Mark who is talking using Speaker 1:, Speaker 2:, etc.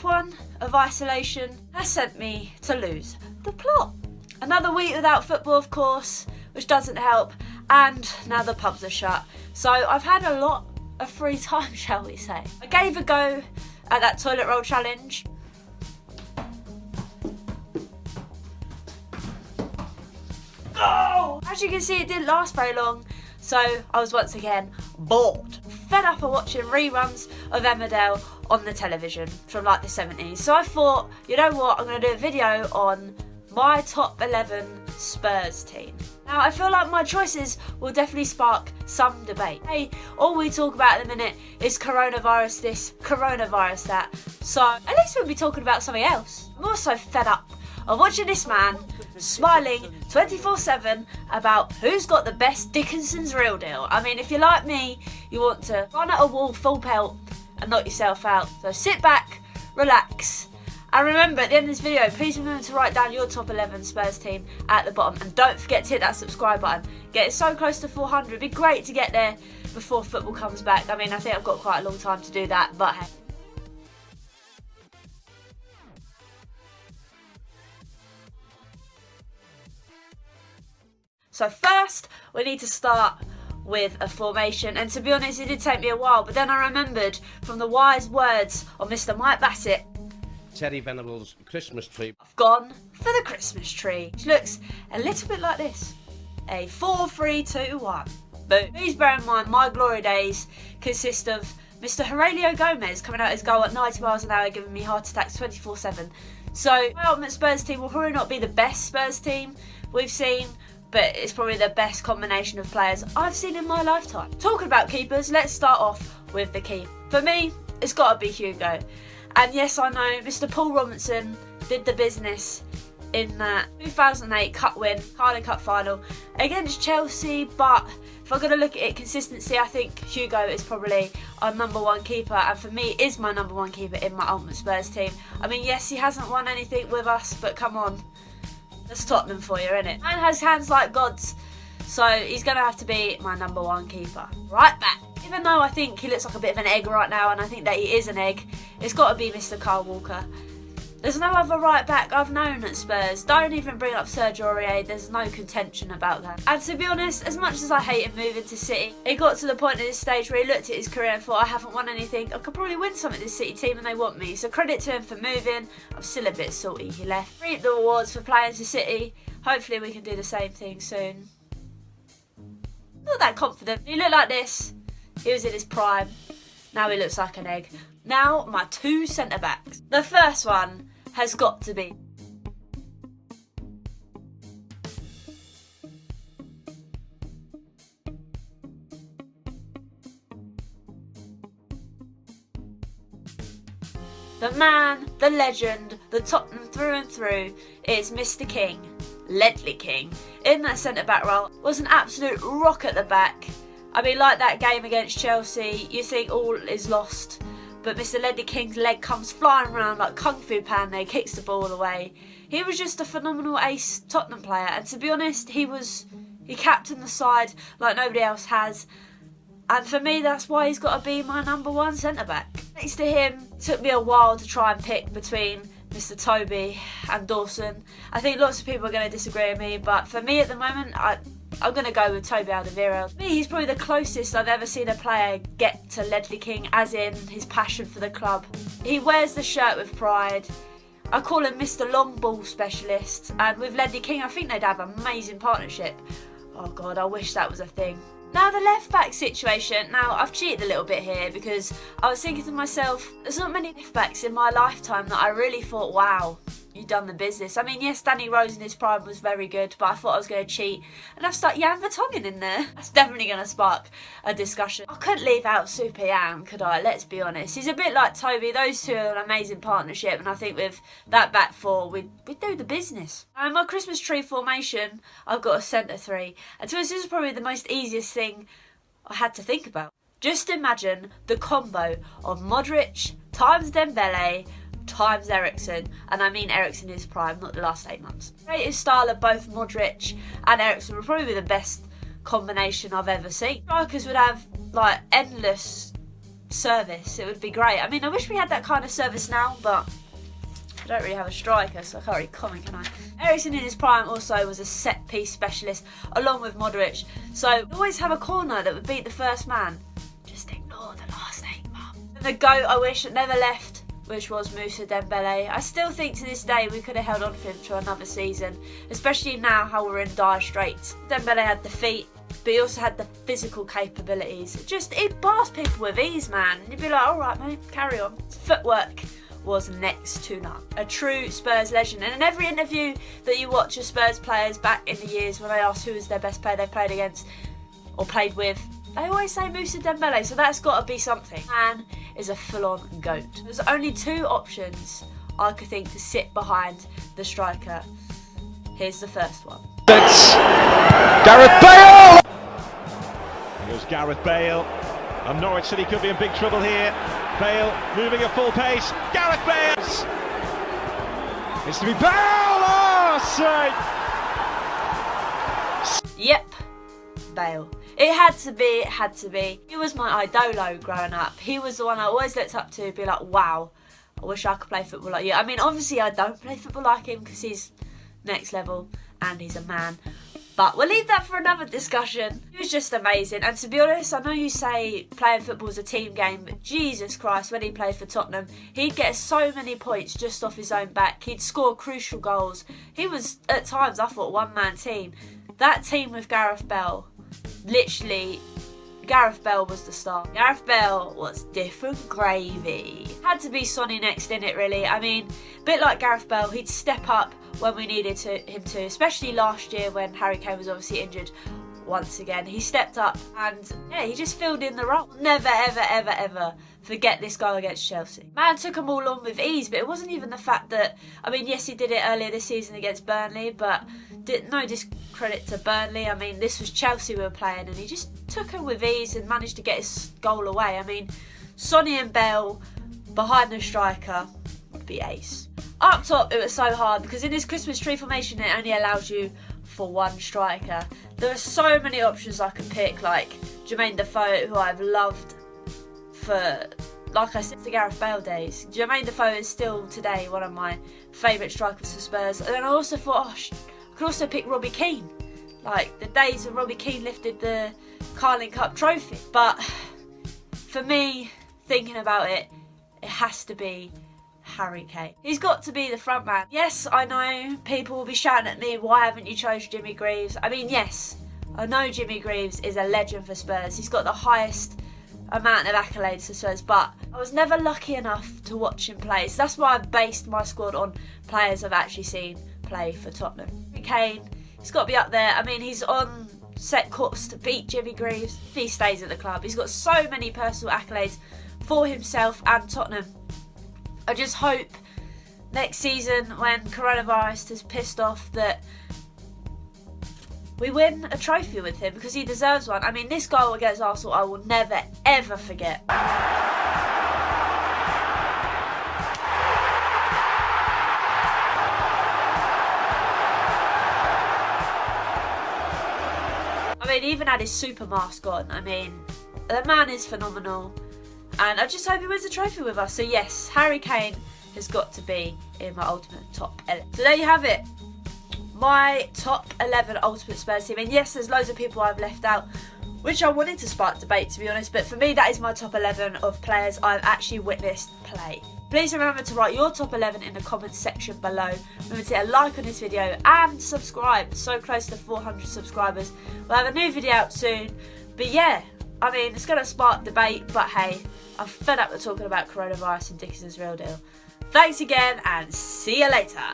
Speaker 1: week 1 of isolation has sent me to lose the plot. Another week without football, of course, which doesn't help, and now the pubs are shut. So I've had a lot of free time, shall we say. I gave a go at that toilet roll challenge. Oh! As you can see, it didn't last very long, so I was once again bored. Fed up of watching reruns of Emmerdale on the television from like the 70s. So I thought, you know what, I'm going to do a video on my top 11 Spurs team. Now, I feel like my choices will definitely spark some debate. Hey, all we talk about at the minute is coronavirus this, coronavirus that. So at least we'll be talking about something else. I'm also fed up of watching this man smiling 24/7 about who's got the best Dickinson's real deal. I mean, if you're like me, you want to run at a wall full pelt and knock yourself out. So sit back, relax, and remember, at the end of this video, please remember to write down your top 11 Spurs team at the bottom, and don't forget to hit that subscribe button. Getting so close to 400, it'd be great to get there before football comes back. I mean, I think I've got quite a long time to do that, but hey. So first, we need to start with a formation, and to be honest, it did take me a while, but then I remembered from the wise words of Mr. Mike Bassett,
Speaker 2: Terry Venable's Christmas tree.
Speaker 1: I've gone for the Christmas tree, which looks a little bit like this. A 4-3-2-1. Boom. Please bear in mind, my glory days consist of Mr. Aurelio Gomez coming out his goal at 90 miles an hour, giving me heart attacks 24/7. So my ultimate Spurs team will probably not be the best Spurs team we've seen, but it's probably the best combination of players I've seen in my lifetime. Talking about keepers, let's start off with the keeper. For me, it's got to be Hugo. And yes, I know Mr. Paul Robinson did the business in that 2008 Cup win, Carling Cup final against Chelsea, but if I'm going to look at it consistency, I think Hugo is probably our #1 keeper, and for me is my #1 keeper in my ultimate Spurs team. I mean, yes, he hasn't won anything with us, but come on. That's Tottenham for you, innit? Man has hands like gods, so he's going to have to be my #1 keeper. Right back. Even though I think he looks like a bit of an egg right now, and I think that he is an egg, it's got to be Mr. Kyle Walker. There's no other right back I've known at Spurs. Don't even bring up Sergio Aurier, there's no contention about that. And to be honest, as much as I hate him moving to City, it got to the point at this stage where he looked at his career and thought, I haven't won anything, I could probably win something at this City team and they want me. So credit to him for moving. I'm still a bit salty he left. Reap the rewards for playing to City. Hopefully we can do the same thing soon. Not that confident. He looked like this. He was in his prime. Now he looks like an egg. Now my 2 centre-backs. The first one has got to be the man, the legend, the Tottenham through and through. It's Mr. King, Ledley King, in that centre-back role. Was an absolute rock at the back. I mean, like that game against Chelsea, you think all is lost, but Mr. Ledley King's leg comes flying around like Kung Fu Panda, kicks the ball away. He was just a phenomenal ace Tottenham player, and to be honest, he captained the side like nobody else has. And for me, that's why he's got to be my #1 centre-back. Next to him, it took me a while to try and pick between Mr. Toby and Dawson. I think lots of people are going to disagree with me, but for me at the moment, I'm going to go with Toby Alderweireld. For me, he's probably the closest I've ever seen a player get to Ledley King, as in his passion for the club. He wears the shirt with pride. I call him Mr. Long Ball Specialist, and with Ledley King, I think they'd have an amazing partnership. Oh God, I wish that was a thing. Now the left back situation, now I've cheated a little bit here because I was thinking to myself, there's not many left backs in my lifetime that I really thought, wow, you've done the business. I mean, yes, Danny Rose in his prime was very good, but I thought I was going to cheat, and I've stuck Jan Vertonghen in there. That's definitely going to spark a discussion. I couldn't leave out Super Jan, could I? Let's be honest. He's a bit like Toby. Those two are an amazing partnership, and I think with that back four, we'd do the business. In my Christmas tree formation, I've got a centre 3, and to us, this is probably the most easiest thing I had to think about. Just imagine the combo of Modric times Dembele times Eriksen, and I mean Eriksen in his prime, not the last 8 months. Creative style of both Modric and Eriksen would probably be the best combination I've ever seen. Strikers would have like endless service. It would be great. I mean, I wish we had that kind of service now, but I don't really have a striker, so I can't really comment, can I? Eriksen in his prime also was a set-piece specialist, along with Modric. So we always have a corner that would beat the first man. Just ignore the last name, mum. And the GOAT I wish that never left, which was Moussa Dembele. I still think to this day we could have held on to him for another season, especially now how we're in dire straits. Dembele had the feet, but he also had the physical capabilities. Just, he passed people with ease, man. And you'd be like, alright mate, carry on. His footwork was next to none. A true Spurs legend. And in every interview that you watch of Spurs players back in the years when they ask who was their best player they played against or played with, they always say Moussa Dembele, so that's got to be something. Man is a full-on GOAT. There's only two options I could think to sit behind the striker. Here's the first one.
Speaker 3: It's Gareth Bale! Here's Gareth Bale. And Norwich City could be in big trouble here. Bale moving at full pace. Gareth Bale! It's to be Bale! Oh, sake!
Speaker 1: Yep, Bale. It had to be, it had to be. He was my idolo growing up. He was the one I always looked up to, be like, wow, I wish I could play football like you. I mean, obviously I don't play football like him because he's next level and he's a man. But we'll leave that for another discussion. He was just amazing. And to be honest, I know you say playing football is a team game, but Jesus Christ, when he played for Tottenham, he'd get so many points just off his own back. He'd score crucial goals. He was, at times, I thought, one-man team. That team with Gareth Bale, literally, Gareth Bale was the star. Gareth Bale was different gravy. Had to be Sonny next in it, really. I mean, a bit like Gareth Bale, he'd step up when we needed him to, especially last year when Harry Kane was obviously injured once again. He stepped up and, yeah, he just filled in the role. Never, ever, ever, ever forget this goal against Chelsea. Man took them all on with ease, but it wasn't even the fact that, I mean, yes, he did it earlier this season against Burnley, but no discredit to Burnley. I mean, this was Chelsea we were playing, and he just took them with ease and managed to get his goal away. I mean, Sonny and Bale behind the striker would be ace. Up top, it was so hard because in this Christmas tree formation, it only allows you for one striker. There are so many options I could pick, like Jermaine Defoe, who I've loved for, like I said, the Gareth Bale days. Jermaine Defoe is still today one of my favourite strikers for Spurs. And then I also thought, I could also pick Robbie Keane. Like the days when Robbie Keane lifted the Carling Cup trophy. But for me, thinking about it, it has to be Harry Kane. He's got to be the front man. Yes, I know people will be shouting at me, why haven't you chose Jimmy Greaves? I mean, yes, I know Jimmy Greaves is a legend for Spurs. He's got the highest amount of accolades for Spurs, but I was never lucky enough to watch him play. So that's why I've based my squad on players I've actually seen play for Tottenham. Harry Kane, he's got to be up there. I mean, he's on set course to beat Jimmy Greaves if he stays at the club. He's got so many personal accolades for himself and Tottenham. I just hope next season, when coronavirus is pissed off, that we win a trophy with him because he deserves one. I mean, this goal against Arsenal I will never ever forget. I mean, he even had his super mask on. I mean, the man is phenomenal. And I just hope he wins a trophy with us. So yes, Harry Kane has got to be in my ultimate top 11. So there you have it. My top 11 ultimate Spurs team. And yes, there's loads of people I've left out, which I wanted to spark debate, to be honest. But for me, that is my top 11 of players I've actually witnessed play. Please remember to write your top 11 in the comments section below. Remember to hit a like on this video and subscribe. So close to 400 subscribers. We'll have a new video out soon. But yeah, I mean, it's going to spark debate, but hey, I'm fed up with talking about coronavirus and Dickinson's real deal. Thanks again, and see you later.